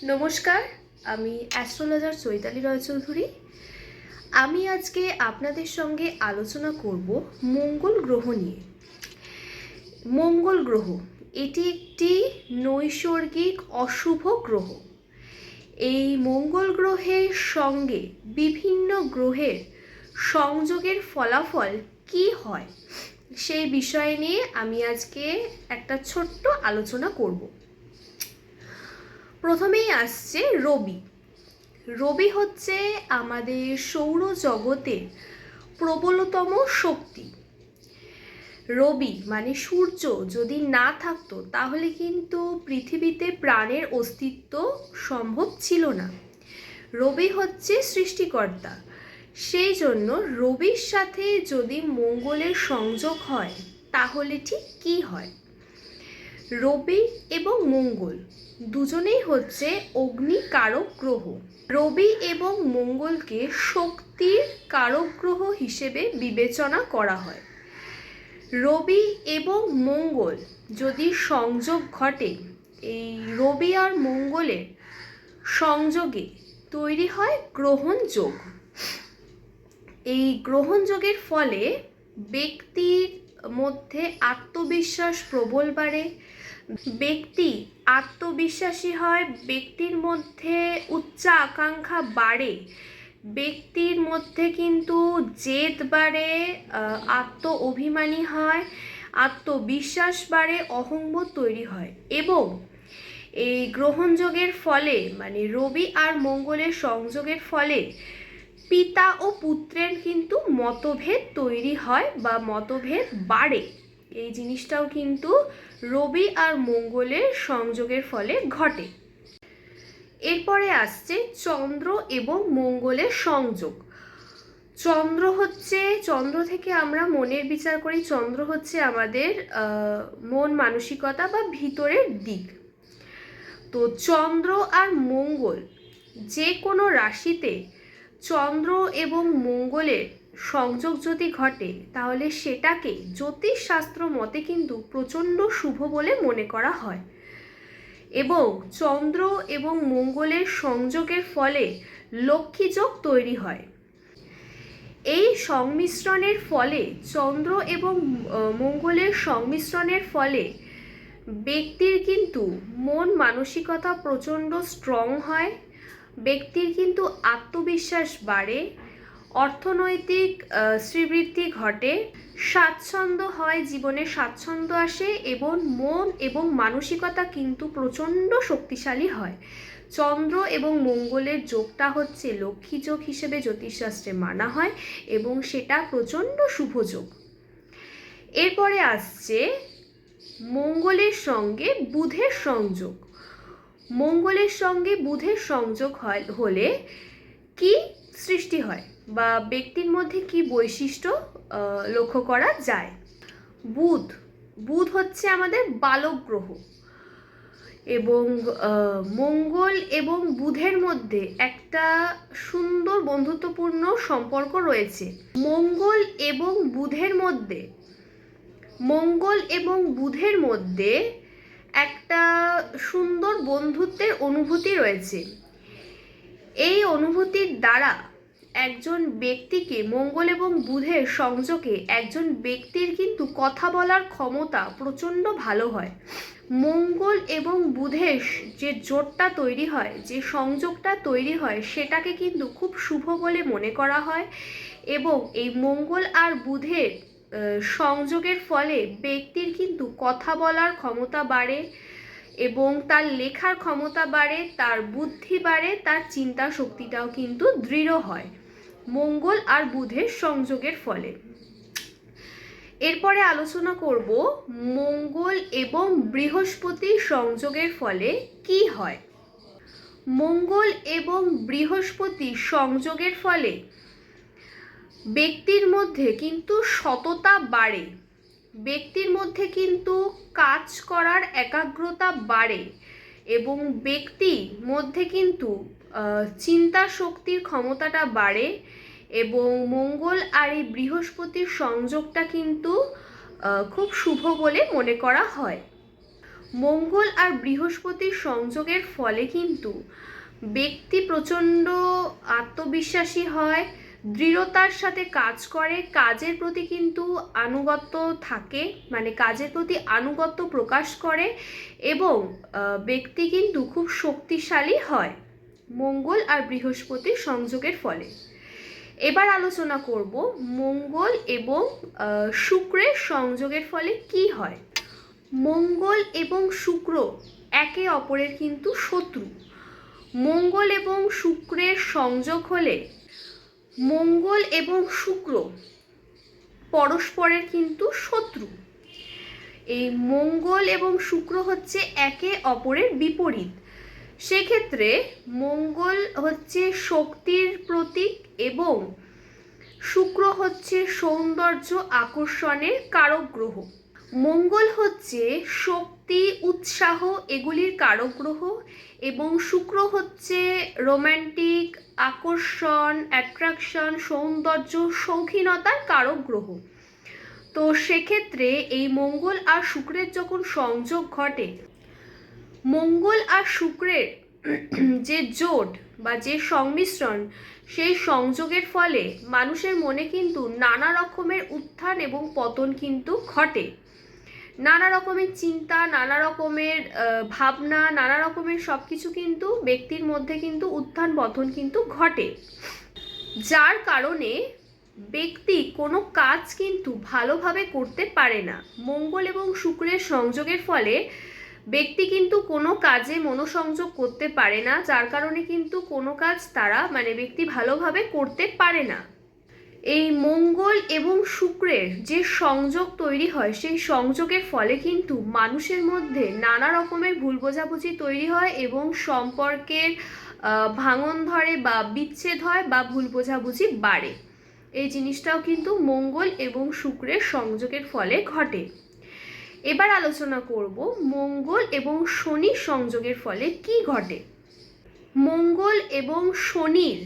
নমস্কার, আমি অ্যাস্ট্রোলজার চৈতালি রায়চৌধুরী। আমি আজকে আপনাদের সঙ্গে আলোচনা করব মঙ্গল গ্রহ নিয়ে। মঙ্গল গ্রহ এটি একটি নৈসর্গিক অশুভ গ্রহ। এই মঙ্গল গ্রহের সঙ্গে বিভিন্ন গ্রহের সংযোগের ফলাফল কি হয় সেই বিষয় নিয়ে আমি আজকে একটা ছোট্ট আলোচনা করব। প্রথমেই আসছে রবি। রবি হচ্ছে আমাদের সৌরজগতের প্রবলতম শক্তি। রবি মানে সূর্য যদি না থাকতো তাহলে কিন্তু পৃথিবীতে প্রাণের অস্তিত্ব সম্ভব ছিল না। রবি হচ্ছে সৃষ্টিকর্তা, সেই জন্য রবির সাথে যদি মঙ্গলের সংযোগ হয় তাহলে ঠিক কী হয়? রবি এবং মঙ্গল দুজনেই হচ্ছে অগ্নি কারক গ্রহ। রবি এবং মঙ্গলকে শক্তির কারক গ্রহ হিসেবে বিবেচনা করা হয়। রবি এবং মঙ্গল যদি সংযোগ ঘটে, এই রবি আর মঙ্গলের সংযোগে তৈরি হয় গ্রহণ যোগ। এই গ্রহণ যোগের ফলে ব্যক্তির মধ্যে আত্মবিশ্বাস প্রবল বাড়ে, ব্যক্তি আত্মবিশ্বাসী হয়, ব্যক্তির মধ্যে উচ্চ আকাঙ্ক্ষা বাড়ে, ব্যক্তির মধ্যে কিন্তু জেদ বাড়ে, আত্ম অভিমানী হয়, আত্মবিশ্বাস বাড়ে, অহংবোধ তৈরি হয়। এবং এই গ্রহণযোগের ফলে মানে রবি আর মঙ্গলের সংযোগের ফলে পিতা ও পুত্রের কিন্তু মতভেদ তৈরি হয় বা মতভেদ বাড়ে। এই জিনিসটাও কিন্তু রবি আর মঙ্গলের সংযোগের ফলে ঘটে। এরপরে আসছে চন্দ্র এবং মঙ্গলের সংযোগ। চন্দ্র থেকে আমরা মনের বিচার করি। চন্দ্র হচ্ছে আমাদের মন মানসিকতা বা ভিতরের দিক। তো চন্দ্র আর মঙ্গল যে কোনো রাশিতে চন্দ্র এবং মঙ্গলের সংযোগ যদি ঘটে তাহলে সেটাকে জ্যোতিষশাস্ত্র মতে কিন্তু প্রচণ্ড শুভ বলে মনে করা হয়। এবং চন্দ্র এবং মঙ্গলের সংযোগের ফলে লক্ষ্মীযোগ তৈরি হয়। এই সংমিশ্রণের ফলে চন্দ্র এবং মঙ্গলের সংমিশ্রণের ফলে ব্যক্তির কিন্তু মন মানসিকতা প্রচণ্ড স্ট্রং হয়, ব্যক্তির কিন্তু আত্মবিশ্বাস বাড়ে, অর্থনৈতিক শ্রীবৃদ্ধি ঘটে, স্বাচ্ছন্দ্য হয়, জীবনে স্বাচ্ছন্দ্য আসে এবং মন এবং মানসিকতা কিন্তু প্রচণ্ড শক্তিশালী হয়। চন্দ্র এবং মঙ্গলের যোগটা হচ্ছে লক্ষ্মী যোগ হিসেবে জ্যোতিষশাস্ত্রে মানা হয় এবং সেটা প্রচণ্ড শুভ যোগ। এরপরে আসছে মঙ্গলের সঙ্গে বুধের সংযোগ। মঙ্গলের সঙ্গে বুধের সংযোগ হলে কি সৃষ্টি হয় বা ব্যক্তির মধ্যে কি বৈশিষ্ট্য লক্ষ্য করা যায়? বুধ হচ্ছে আমাদের বালক গ্রহ এবং মঙ্গল এবং বুধের মধ্যে একটা সুন্দর বন্ধুত্বপূর্ণ সম্পর্ক রয়েছে। মঙ্গল এবং বুধের মধ্যে একটা সুন্দর বন্ধুত্বের অনুভূতি রয়েছে। এই অনুভূতির দ্বারা একজন ব্যক্তিকে মঙ্গল এবং বুধের সংযোগে একজন ব্যক্তির কিন্তু কথা বলার ক্ষমতা প্রচণ্ড ভালো হয়। মঙ্গল এবং বুধের যে জোটটা তৈরি হয়, যে সংযোগটা তৈরি হয়, সেটাকে কিন্তু খুব শুভ বলে মনে করা হয়। এবং এই মঙ্গল আর বুধের সংযোগের ফলে ব্যক্তির কিন্তু কথা বলার ক্ষমতা বাড়ে এবং তার লেখার ক্ষমতা বাড়ে, তার বুদ্ধি বাড়ে, তার চিন্তা শক্তিটাও কিন্তু দৃঢ় হয় মঙ্গল আর বুধের সংযোগের ফলে। এরপরে আলোচনা করব মঙ্গল এবং বৃহস্পতির সংযোগের ফলে কি হয়। মঙ্গল এবং বৃহস্পতির সংযোগের ফলে ব্যক্তির মধ্যে কিন্তু সততা বাড়ে, ব্যক্তির মধ্যে কিন্তু কাজ করার একাগ্রতা বাড়ে এবং ব্যক্তির মধ্যে কিন্তু চিন্তা শক্তির ক্ষমতাটা বাড়ে। এবং মঙ্গল আর এই বৃহস্পতির সংযোগটা কিন্তু খুব শুভ বলে মনে করা হয়। মঙ্গল আর বৃহস্পতির সংযোগের ফলে কিন্তু ব্যক্তি প্রচণ্ড আত্মবিশ্বাসী হয়, দৃঢ়তার সাথে কাজ করে, কাজের প্রতি কিন্তু আনুগত্য থাকে, মানে কাজের প্রতি আনুগত্য প্রকাশ করে এবং ব্যক্তি কিন্তু খুব শক্তিশালী হয় মঙ্গল আর বৃহস্পতির সংযোগের ফলে। এবার আলোচনা করব মঙ্গল এবং শুক্রের সংযোগের ফলে কি হয়। মঙ্গল এবং শুক্র একে অপরের কিন্তু শত্রু। মঙ্গল এবং শুক্রের সংযোগ হলে মঙ্গল এবং শুক্র পরস্পরের কিন্তু শত্রু। এই মঙ্গল এবং শুক্র হচ্ছে একে অপরের বিপরীত। সেক্ষেত্রে মঙ্গল হচ্ছে শক্তির প্রতীক এবং শুক্র হচ্ছে সৌন্দর্য আকর্ষণের কারক গ্রহ। মঙ্গল হচ্ছে শক্তি, উৎসাহ এগুলির কারক গ্রহ এবং শুক্র হচ্ছে রোম্যান্টিক, আকর্ষণ, অ্যাট্রাকশন, সৌন্দর্য, শৌখিনতার কারক গ্রহ। তো সেক্ষেত্রে এই মঙ্গল আর শুক্রের যখন সংযোগ ঘটে, মঙ্গল আর শুক্রের যে জোট বা যে সংমিশ্রণ, সেই সংযোগের ফলে মানুষের মনে কিন্তু নানা রকমের উত্থান এবং পতন কিন্তু ঘটে। নানা রকমের চিন্তা, নানা রকমের ভাবনা, নানা রকমের সব কিছু কিন্তু ব্যক্তির মধ্যে কিন্তু উত্থান পতন কিন্তু ঘটে, যার কারণে ব্যক্তি কোনো কাজ কিন্তু ভালোভাবে করতে পারে না। মঙ্গল এবং শুক্রের সংযোগের ফলে ব্যক্তি কিন্তু কোনো কাজে মনোসংযোগ করতে পারে না, যার কারণে কিন্তু কোনো কাজ তারা ব্যক্তি ভালোভাবে করতে পারে না। এই মঙ্গল এবং শুক্রের যে সংযোগ তৈরি হয়, সেই সংযোগের ফলে কিন্তু মানুষের মধ্যে নানা রকমের ভুল বোঝাবুঝি তৈরি হয় এবং সম্পর্কের ভাঙন ধরে বা বিচ্ছেদ হয় বা ভুল বোঝাবুঝি বাড়ে। এই জিনিসটাও কিন্তু মঙ্গল এবং শুক্রের সংযোগের ফলে ঘটে। এবার আলোচনা করব মঙ্গল এবং শনির সংযোগের ফলে কি ঘটে। মঙ্গল এবং শনির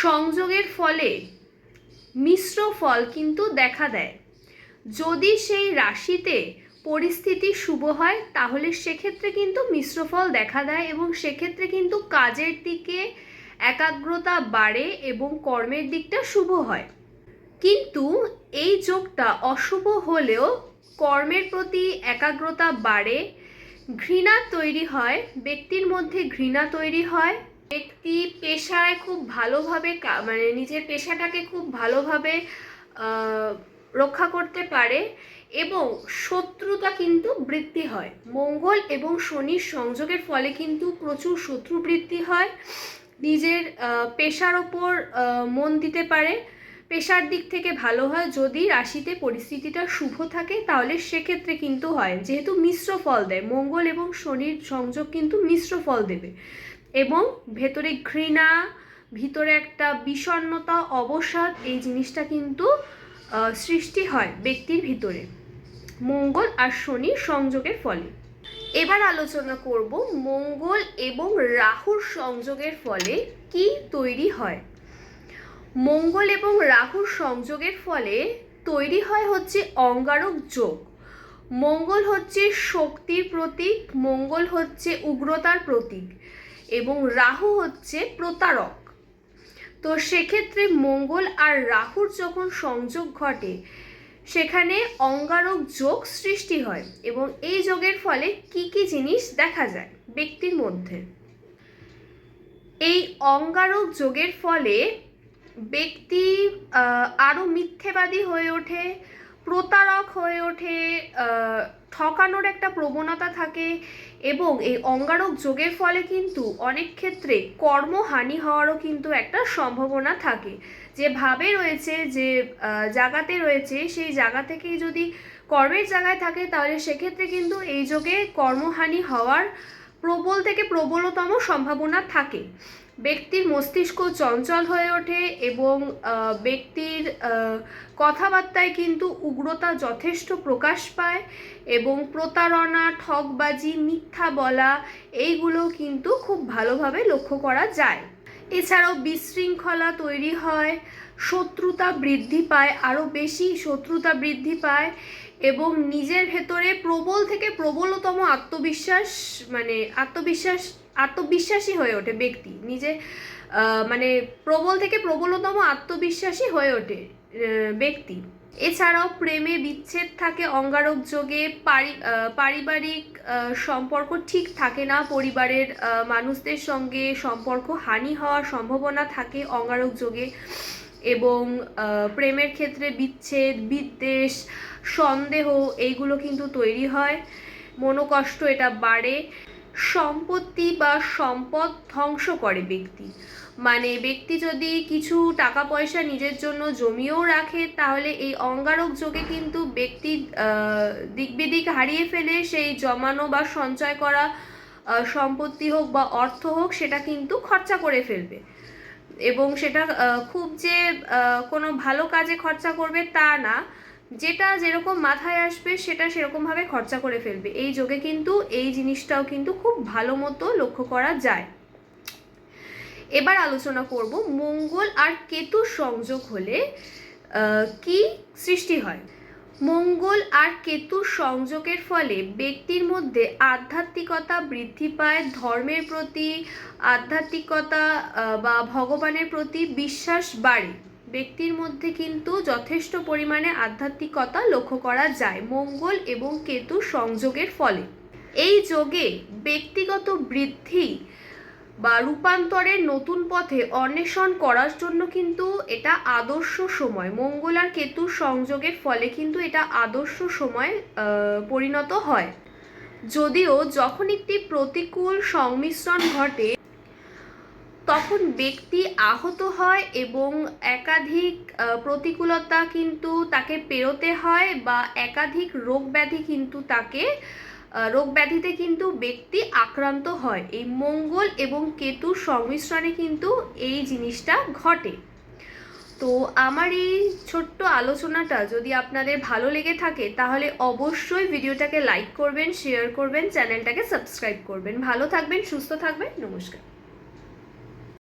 সংযোগের ফলে মিশ্র ফল কিন্তু দেখা দেয়। যদি সেই রাশিতে পরিস্থিতি শুভ হয় তাহলে সেক্ষেত্রে কিন্তু মিশ্র ফল দেখা দেয় এবং সেক্ষেত্রে কিন্তু কাজের দিকে একাগ্রতা বাড়ে এবং কর্মের দিকটা শুভ হয়। কিন্তু এই যোগটা অশুভ হলেও কর্মের প্রতি একাগ্রতা বাড়ে, ঘৃণা তৈরি হয়, ব্যক্তির মধ্যে ঘৃণা তৈরি হয়, ব্যক্তি পেশায় খুব ভালোভাবে নিজের পেশাটাকে খুব ভালোভাবে রক্ষা করতে পারে এবং শত্রুতা কিন্তু বৃদ্ধি হয়। মঙ্গল এবং শনির সংযোগের ফলে কিন্তু প্রচুর শত্রু বৃদ্ধি হয়, নিজের পেশার ওপর মন দিতে পারে, পেশার দিক থেকে ভালো হয়। যদি রাশিতে পরিস্থিতিটা শুভ থাকে তাহলে সেক্ষেত্রে কিন্তু হয়, যেহেতু মিশ্র ফল দেয়, মঙ্গল এবং শনির সংযোগ কিন্তু মিশ্র ফল দেবে এবং ভেতরে ঘৃণা, ভিতরে একটা বিষণ্ণতা, অবসাদ, এই জিনিসটা কিন্তু সৃষ্টি হয় ব্যক্তির ভিতরে মঙ্গল আর শনির সংযোগের ফলে। এবার আলোচনা করব মঙ্গল এবং রাহুর সংযোগের ফলে কি তৈরি হয়। মঙ্গল এবং রাহুর সংযোগের ফলে তৈরি হয় হচ্ছে অঙ্গারক যোগ। মঙ্গল হচ্ছে শক্তির প্রতীক, মঙ্গল হচ্ছে উগ্রতার প্রতীক এবং রাহু হচ্ছে প্রতারক। তো সেক্ষেত্রে মঙ্গল আর রাহুর যখন সংযোগ ঘটে সেখানে অঙ্গারক যোগ সৃষ্টি হয় এবং এই যোগের ফলে কি কি জিনিস দেখা যায় ব্যক্তির মধ্যে। এই অঙ্গারক যোগের ফলে ব্যক্তি আরও মিথ্যেবাদী হয়ে ওঠে, প্রতারক হয়ে ওঠে, ঠকানোর একটা প্রবণতা থাকে এবং এই অঙ্গারক যোগের ফলে কিন্তু অনেক ক্ষেত্রে কর্মহানি হওয়ারও কিন্তু একটা সম্ভাবনা থাকে। যেভাবে রয়েছে, যে জায়গাতে রয়েছে, সেই জায়গা থেকেই যদি কর্মের জায়গায় থাকে তাহলে সেক্ষেত্রে কিন্তু এই যোগে কর্মহানি হওয়ার প্রবল থেকে প্রবলতম সম্ভাবনা থাকে। ব্যক্তির মস্তিষ্ক চঞ্চল হয়ে ওঠে এবং ব্যক্তির কথাবার্তায় কিন্তু উগ্রতা যথেষ্ট প্রকাশ পায় এবং প্রতারণা, ঠকবাজি, মিথ্যা বলা এইগুলো কিন্তু খুব ভালোভাবে লক্ষ্য করা যায়। এছাড়াও বিশৃঙ্খলা তৈরি হয়, শত্রুতা বৃদ্ধি পায়, আরও বেশি শত্রুতা বৃদ্ধি পায় এবং নিজের ভেতরে প্রবল থেকে প্রবলতম আত্মবিশ্বাস, মানে আত্মবিশ্বাসী হয়ে ওঠে ব্যক্তি, নিজে মানে প্রবল থেকে প্রবলতম আত্মবিশ্বাসী হয়ে ওঠে ব্যক্তি। এছাড়াও প্রেমে বিচ্ছেদ থাকে অঙ্গারক যোগে, পারিবারিক সম্পর্ক ঠিক থাকে না, পরিবারের মানুষদের সঙ্গে সম্পর্ক হানি হওয়ার সম্ভাবনা থাকে অঙ্গারক যোগে, এবং প্রেমের ক্ষেত্রে বিচ্ছেদ, বিদ্বেষ, সন্দেহ এইগুলো কিন্তু তৈরি হয়, মনোকষ্ট এটা বাড়ে। সম্পত্তি বা সম্পদ ধ্বংস করে ব্যক্তি, মানে ব্যক্তি যদি কিছু টাকা পয়সা নিজের জন্য জমিয়েও রাখে, তাহলে এই অঙ্গারক যোগে কিন্তু ব্যক্তি দিক বিদিক হারিয়ে ফেলে সেই জমানো বা সঞ্চয় করা সম্পত্তি হোক বা অর্থ হোক, সেটা কিন্তু খরচা করে ফেলবে, এবং সেটা খুব যে কোনো ভালো কাজে খরচা করবে তা না, যেটা যেরকম মাথায় আসবে সেটা সেরকমভাবে খরচা করে ফেলবে। এই যোগে কিন্তু এই জিনিসটাও কিন্তু খুব ভালো মতো লক্ষ্য করা যায়। এবার আলোচনা করব মঙ্গল আর কেতুর সংযোগ হলে কি সৃষ্টি হয়। মঙ্গল আর কেতুর সংযোগের ফলে ব্যক্তির মধ্যে আধ্যাত্মিকতা বৃদ্ধি পায়, ধর্মের প্রতি আধ্যাত্মিকতা বা ভগবানের প্রতি বিশ্বাস বাড়ে, ব্যক্তির মধ্যে কিন্তু যথেষ্ট পরিমাণে আধ্যাত্মিকতা লক্ষ্য করা যায় মঙ্গল এবং কেতুর সংযোগের ফলে। এই যোগে ব্যক্তিগত বৃদ্ধি বা রূপান্তরের নতুন পথে অন্বেষণ করার জন্য কিন্তু এটা আদর্শ সময়, মঙ্গল আর কেতুর সংযোগের ফলে কিন্তু এটা আদর্শ সময় পরিণত হয়। যদিও যখন একটি প্রতিকূল সংমিশ্রণ ঘটে তখন ব্যক্তি আহত হয় এবং একাধিক প্রতিকূলতা কিন্তু তাকে পেরোতে হয়, বা একাধিক রোগ ব্যাধিতে কিন্তু ব্যক্তি আক্রান্ত হয়। এই মঙ্গল এবং কেতুর সংমিশ্রণে কিন্তু এই জিনিসটা ঘটে। তো আমার এই ছোট্ট আলোচনাটা যদি আপনাদের ভালো লেগে থাকে তাহলে অবশ্যই ভিডিওটাকে লাইক করবেন, শেয়ার করবেন, চ্যানেলটাকে সাবস্ক্রাইব করবেন। ভালো থাকবেন, সুস্থ থাকবেন, নমস্কার।